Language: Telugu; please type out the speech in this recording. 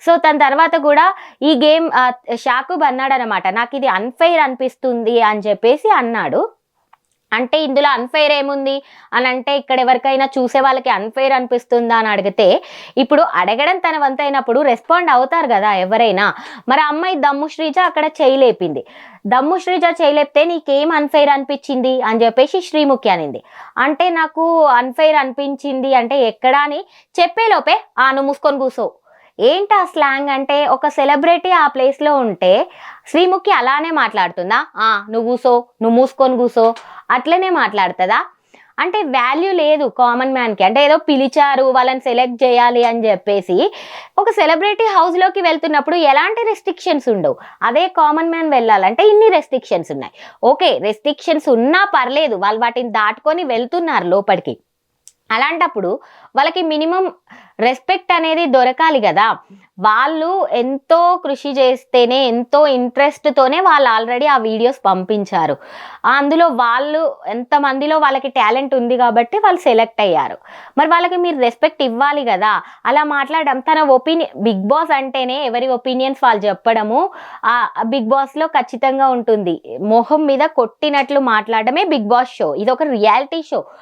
సో తన తర్వాత కూడా ఈ గేమ్ షాకూబ్ అన్నాడనమాట, నాకు ఇది అన్ఫెయిర్ అనిపిస్తుంది అని చెప్పేసి అన్నాడు. అంటే ఇందులో అన్ఫెయిర్ ఏముంది అని అంటే, ఇక్కడ ఎవరికైనా చూసే వాళ్ళకి అన్ఫెయిర్ అనిపిస్తుందా అని అడిగితే, ఇప్పుడు అడగడం తన వంతైనప్పుడు రెస్పాండ్ అవుతారు కదా ఎవరైనా. మరి ఆ అమ్మాయి దమ్ము శ్రీజ అక్కడ చేయలేపింది. దమ్ము శ్రీజ చేయలేపితే నీకేం అన్ఫెయిర్ అనిపించింది అని చెప్పేసి శ్రీముఖి అనింది. అంటే నాకు అన్ఫెయిర్ అనిపించింది అంటే ఎక్కడా అని చెప్పేలోపే నువ్వు మూసుకొని కూసో. ఏంటి ఆ స్లాంగ్ అంటే, ఒక సెలబ్రిటీ ఆ ప్లేస్లో ఉంటే శ్రీముఖి అలానే మాట్లాడుతుందా? నువ్వు కూసో, నువ్వు మూసుకొని కూసో, అట్లనే మాట్లాడుతుందా? అంటే వాల్యూ లేదు కామన్ మ్యాన్కి. అంటే ఏదో పిలిచారు వాళ్ళని సెలెక్ట్ చేయాలి అని చెప్పేసి, ఒక సెలబ్రిటీ హౌస్లోకి వెళ్తున్నప్పుడు ఎలాంటి రెస్ట్రిక్షన్స్ ఉండవు. అదే కామన్ మ్యాన్ వెళ్ళాలంటే ఇన్ని రెస్ట్రిక్షన్స్ ఉన్నాయి. ఓకే, రెస్ట్రిక్షన్స్ ఉన్నా పర్లేదు, వాళ్ళు వాటిని దాటుకొని వెళ్తున్నారు లోపలికి. అలాంటప్పుడు వాళ్ళకి మినిమం రెస్పెక్ట్ అనేది దొరకాలి కదా. వాళ్ళు ఎంతో కృషి చేస్తేనే, ఎంతో ఇంట్రెస్ట్తోనే వాళ్ళు ఆల్రెడీ ఆ వీడియోస్ పంపించారు. అందులో వాళ్ళు ఎంతమందిలో వాళ్ళకి టాలెంట్ ఉంది కాబట్టి వాళ్ళు సెలెక్ట్ అయ్యారు. మరి వాళ్ళకి మీరు రెస్పెక్ట్ ఇవ్వాలి కదా. అలా మాట్లాడడం తన ఒపీనియన్, బిగ్ బాస్ అంటేనే ఎవరి ఒపీనియన్స్ వాళ్ళు చెప్పడము బిగ్ బాస్లో ఖచ్చితంగా ఉంటుంది. మొహం మీద కొట్టినట్లు మాట్లాడడమే బిగ్ బాస్ షో. ఇది ఒక రియాలిటీ షో.